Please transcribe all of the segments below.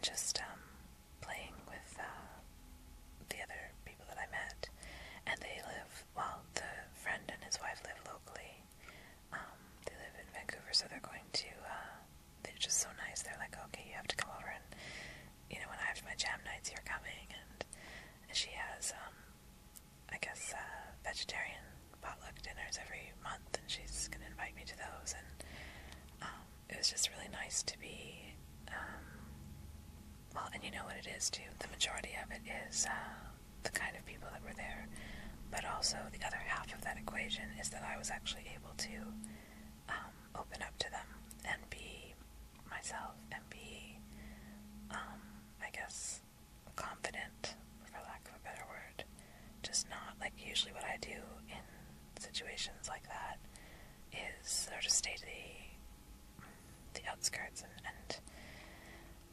just playing with the other people that I met. And they live, well, the friend and his wife live locally. They live in Vancouver, so they're going to, they're just so nice. They're like, okay, you have to come over, and, you know, when I have my jam nights, you're coming. And she has, I guess, vegetarian potluck dinners every month, and she's going to invite me to those. And it was just really nice to be, well, and you know what it is, too. The majority of it is the kind of people that were there. But also, the other half of that equation is that I was actually able to open up to them and be myself and be, I guess, confident, for lack of a better word. Just not, like, usually what I do in situations like that is sort of stay to the outskirts, and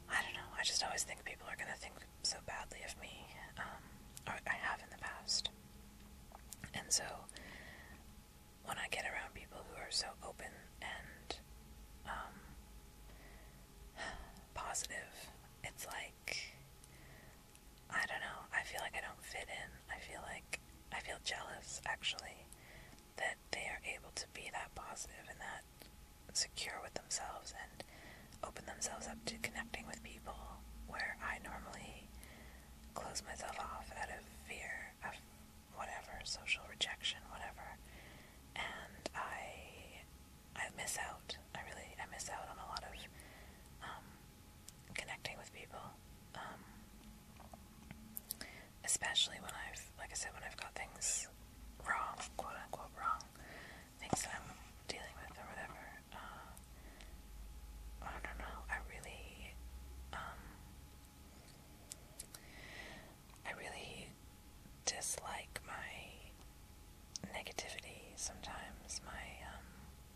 I don't know, I just always think people are going to think so badly of me, or I have in the past. And so, when I get around people who are so open and positive, it's like, I don't know, I feel like I don't fit in. I feel jealous, actually, that they are able to be that positive and that secure with themselves and open themselves up to connecting with people, where I normally close myself off out of fear of whatever, social rejection, whatever, and I miss out. I miss out on a lot of connecting with people, especially when like I said, when I've got things wrong, quote unquote wrong, things that I'm dealing with or whatever. I don't know, I really dislike my negativity sometimes,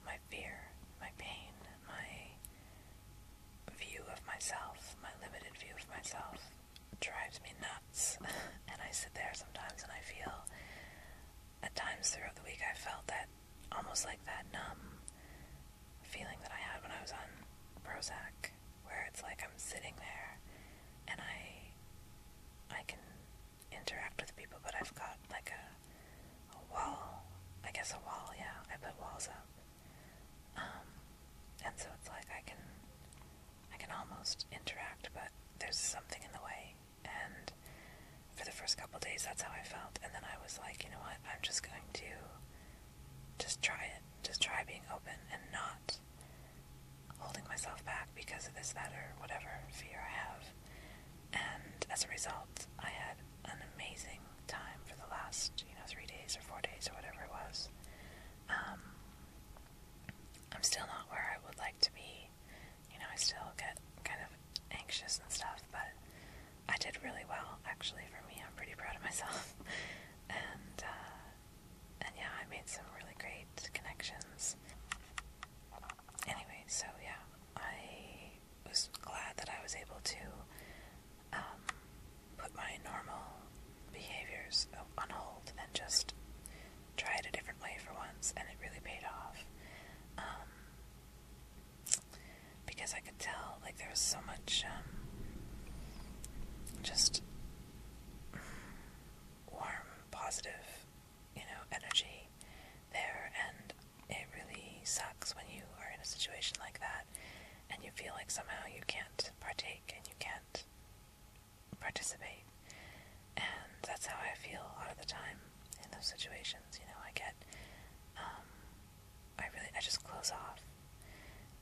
my fear, my pain, my view of myself, my limited view of myself drives me nuts. And I sit there sometimes and I feel, at times throughout the week, I felt that, almost like that numb feeling that I had when I was on Prozac, where it's like I'm sitting there and I can interact with people, but I've got like a wall, I guess a wall, yeah, I put walls up, and so it's like I can almost interact, but there's something in the way. And for the first couple days, that's how I felt, and then I was like, you know what, I'm just going to just try it, just try being open and not holding myself back because of this, that, or whatever fear I have. And as a result, I had an amazing time for the last, 3 days or 4 days or whatever it was. I'm still not where I would like to be. I still get kind of anxious and stuff, but I did really well, actually. For me, I'm pretty proud of myself. And yeah, I made some really great connections. Anyway, so yeah, I was glad that I was able to put my normal behaviors on hold and just try it a different way for once, and it really paid off. Because I could tell, like, there was so much just warm, positive, energy there, and it really sucks when you are in a situation like that and you feel like somehow you can't partake and you can't participate. And that's how I feel a lot of the time in those situations. I get, I just close off,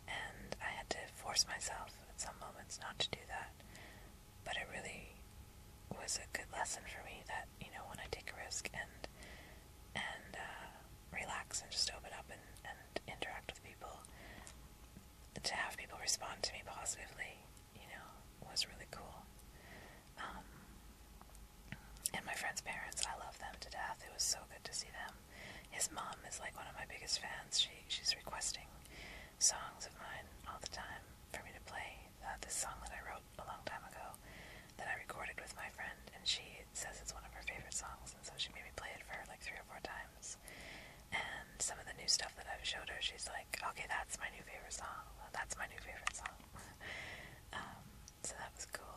and I had to force myself at some moments not to do that, but it really was a good lesson for me that, when I take a risk and relax and just open up and interact with people, to have people respond to me positively, was really cool. And my friend's parents, I love them to death. It was so good to see them. His mom is like one of my biggest fans. She's requesting songs of mine all the time for me to play. This song that I wrote a long time ago that I recorded with my friend, and she says it's one of her favorite songs, and so she made me play it for her like 3 or 4 times. And some of the new stuff that I've showed her, she's like, okay, that's my new favorite song. That's my new favorite song. So that was cool.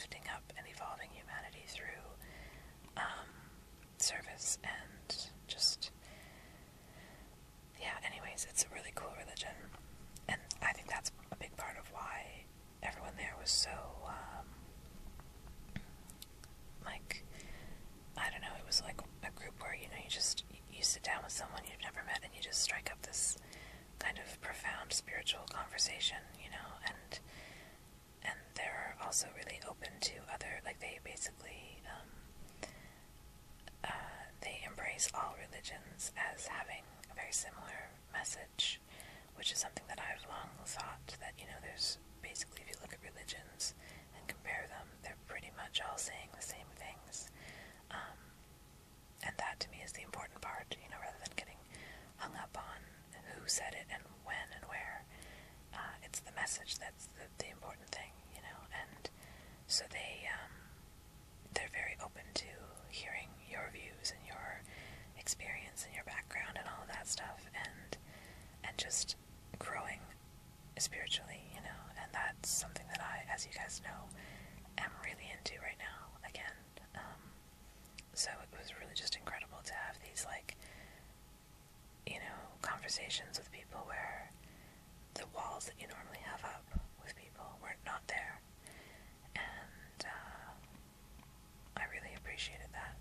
lifting up and evolving humanity through service and just, yeah, anyways, it's a really cool religion. And I think that's a big part of why everyone there was so, like, I don't know, it was like a group where, you know, you sit down with someone you've never met and you just strike up this kind of profound spiritual conversation, you know, and they're also really open to other, like, they basically, they embrace all religions as having a very similar message, which is something that I've long thought, that, you know, there's basically, if you look at religions and compare them, they're pretty much all saying the same things. And that to me is the important part, you know, rather than getting hung up on who said it and when and where. It's the message that's the important thing, you know, and so they're very open to hearing your views and your experience and your background and all of that stuff, and just growing spiritually, you know, and that's something that I, as you guys know, am really into right now, again. So it was really just incredible to have these, like, you know, conversations with people where the walls that you normally have up with people were not there, and I really appreciated that.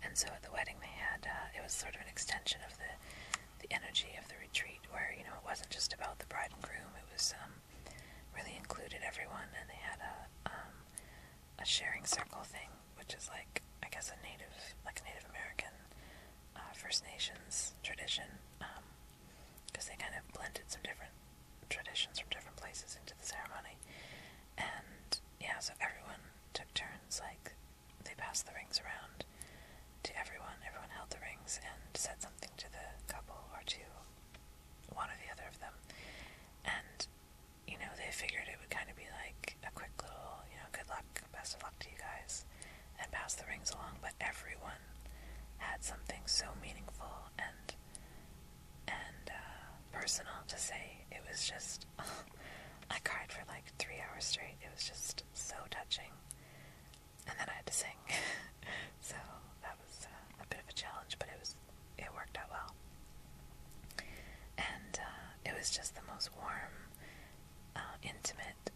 And so at the wedding they had, it was sort of an extension of the energy of the retreat, where, you know, it wasn't just about the bride and groom, it was really included everyone, and they had a sharing circle thing, which is like, I guess, a Native American First Nations tradition, because they kind of blended some different traditions from different places into the ceremony. And yeah, so everyone took turns, like, they passed the rings around to everyone held the rings and said something to the couple or to one or the other of them. And, you know, they figured it would kind of be like a quick little, you know, good luck, best of luck to you guys, and pass the rings along, but everyone had something so meaningful and personal to say. It was just, I cried for like 3 hours straight. It was just so touching. And then I had to sing. So that was a bit of a challenge, but it worked out well. And it was just the most warm, intimate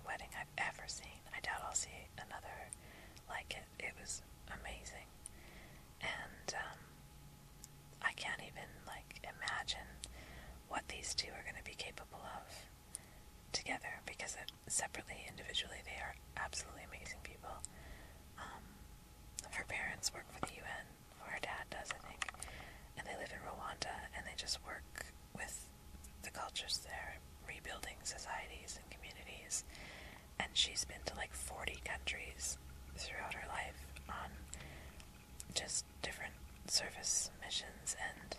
wedding I've ever seen. I doubt I'll see another like it. It was amazing. And I can't even, like, imagine what these two are going to be capable of together, because separately, individually, they are absolutely amazing people. Her parents work for the UN, or her dad does, I think, and they live in Rwanda, and they just work with the cultures there, rebuilding societies and communities. And she's been to like 40 countries throughout her life on just different service missions, and